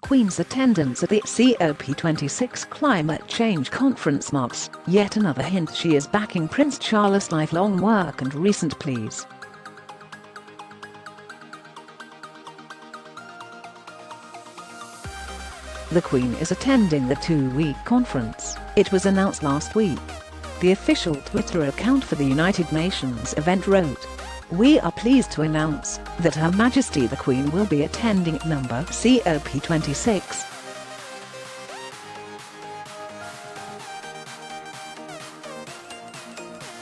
Queen's attendance at the COP26 climate change conference marks yet another hint she is backing Prince Charles' lifelong work and recent pleas. The Queen is attending the two-week conference, it was announced last week. The official Twitter account for the United Nations event wrote, "We are pleased to announce that Her Majesty the Queen will be attending number COP26.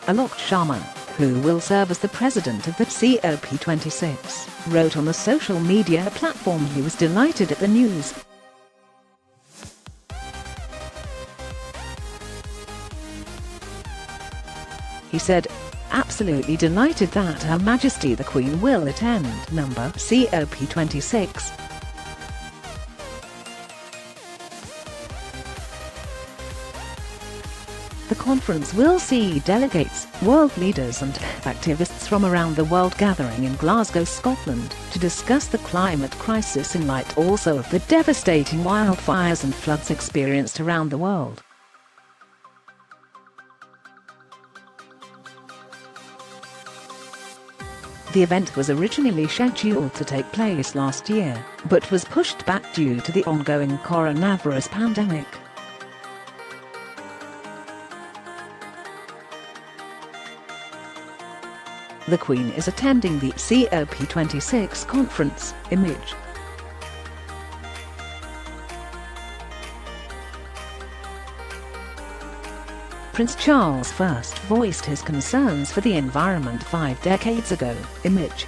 Alok Sharma, who will serve as the president of the COP26, wrote on the social media platform he was delighted at the news. He said, "Absolutely delighted that Her Majesty the Queen will attend number COP26. The conference will see delegates, world leaders and activists from around the world gathering in Glasgow, Scotland, to discuss the climate crisis in light also of the devastating wildfires and floods experienced around the world." The event was originally scheduled to take place last year, but was pushed back due to the ongoing coronavirus pandemic. The Queen is attending the COP26 conference, Image. Prince Charles first voiced his concerns for the environment 5 decades ago, Image.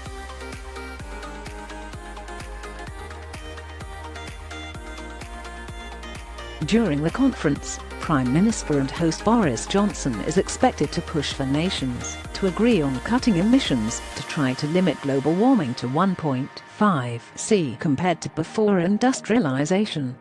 During the conference, Prime Minister and host Boris Johnson is expected to push for nations to agree on cutting emissions to try to limit global warming to 1.5 C compared to before industrialization.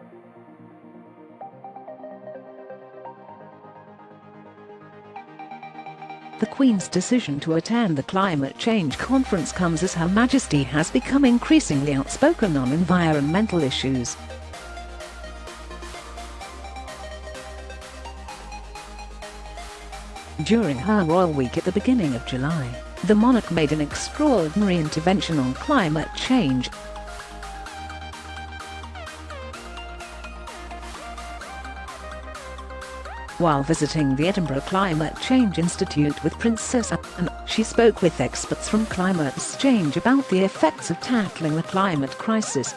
The Queen's decision to attend the climate change conference comes as Her Majesty has become increasingly outspoken on environmental issues. During her royal week at the beginning of July, the monarch made an extraordinary intervention on climate change. While visiting the Edinburgh Climate Change Institute with Princess Anne, she spoke with experts from Climate Change about the effects of tackling the climate crisis.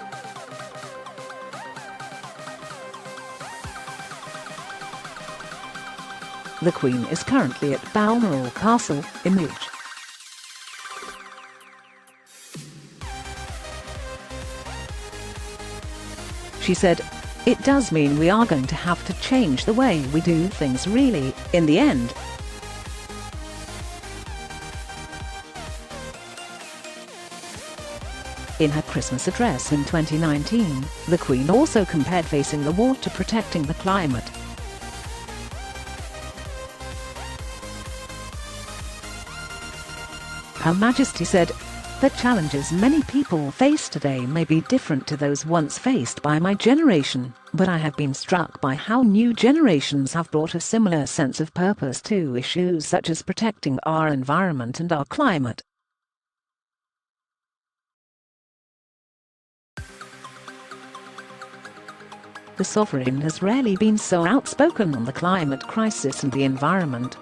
The Queen is currently at Balmoral Castle, Image. She said, "It does mean we are going to have to change the way we do things really, in the end." In her Christmas address in 2019, the Queen also compared facing the war to protecting the climate. Her Majesty said, "The challenges many people face today may be different to those once faced by my generation, but I have been struck by how new generations have brought a similar sense of purpose to issues such as protecting our environment and our climate." The sovereign has rarely been so outspoken on the climate crisis and the environment.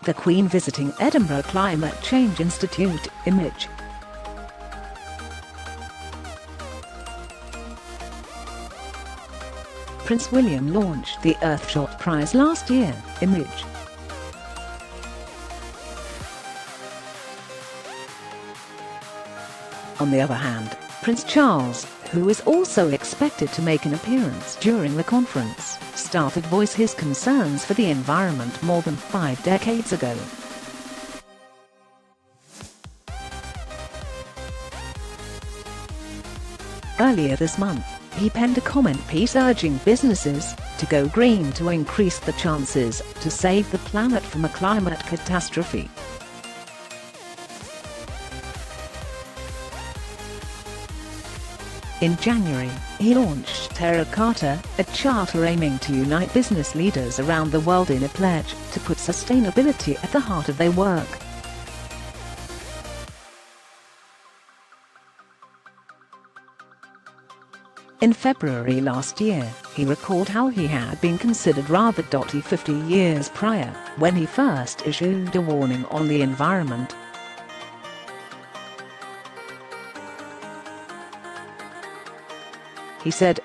The Queen visiting Edinburgh Climate Change Institute, Image. Prince William launched the Earthshot Prize last year, Image. On the other hand, Prince Charles, who is also expected to make an appearance during the conference, started to voice his concerns for the environment more than 5 decades ago. Earlier this month, he penned a comment piece urging businesses to go green to increase the chances to save the planet from a climate catastrophe. In January, he launched Terra Carta, a charter aiming to unite business leaders around the world in a pledge to put sustainability at the heart of their work. In February last year, he recalled how he had been considered rather dotty 50 years prior, when he first issued a warning on the environment. He said,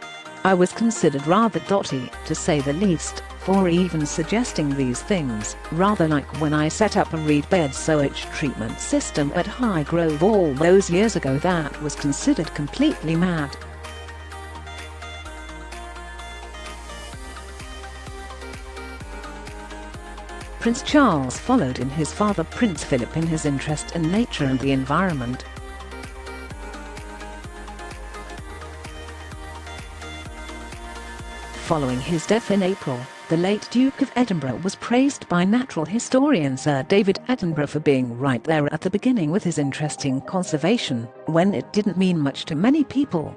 "I was considered rather dotty, to say the least, for even suggesting these things, rather like when I set up a reed bed sewage treatment system at Highgrove all those years ago. That was considered completely mad." Prince Charles followed in his father Prince Philip in his interest in nature and the environment. Following his death in April, the late Duke of Edinburgh was praised by natural historian Sir David Attenborough for being right there at the beginning with his interest in conservation, when it didn't mean much to many people.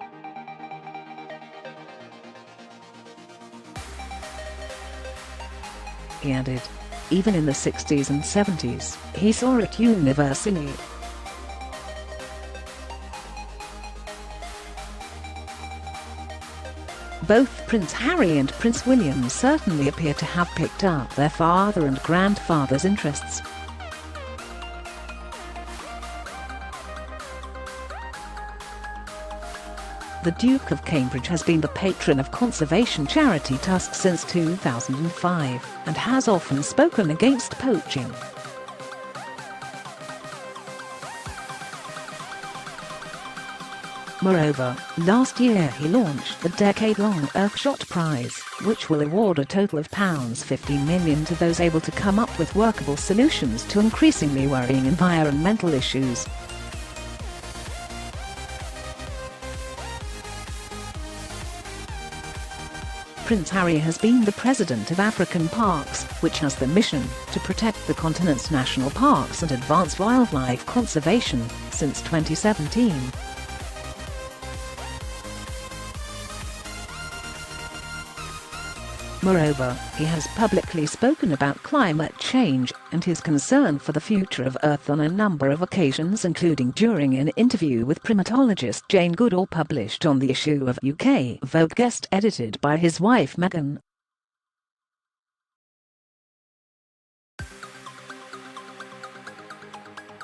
He added, "Even in the 60s and 70s, he saw it universally." Both Prince Harry and Prince William certainly appear to have picked up their father and grandfather's interests. The Duke of Cambridge has been the patron of conservation charity Tusk since 2005 and has often spoken against poaching. Moreover, last year he launched the decade-long Earthshot Prize, which will award a total of £50 million to those able to come up with workable solutions to increasingly worrying environmental issues. Prince Harry has been the president of African Parks, which has the mission to protect the continent's national parks and advance wildlife conservation, since 2017. Moreover, he has publicly spoken about climate change and his concern for the future of Earth on a number of occasions, including during an interview with primatologist Jane Goodall published on the issue of UK Vogue guest edited by his wife Meghan.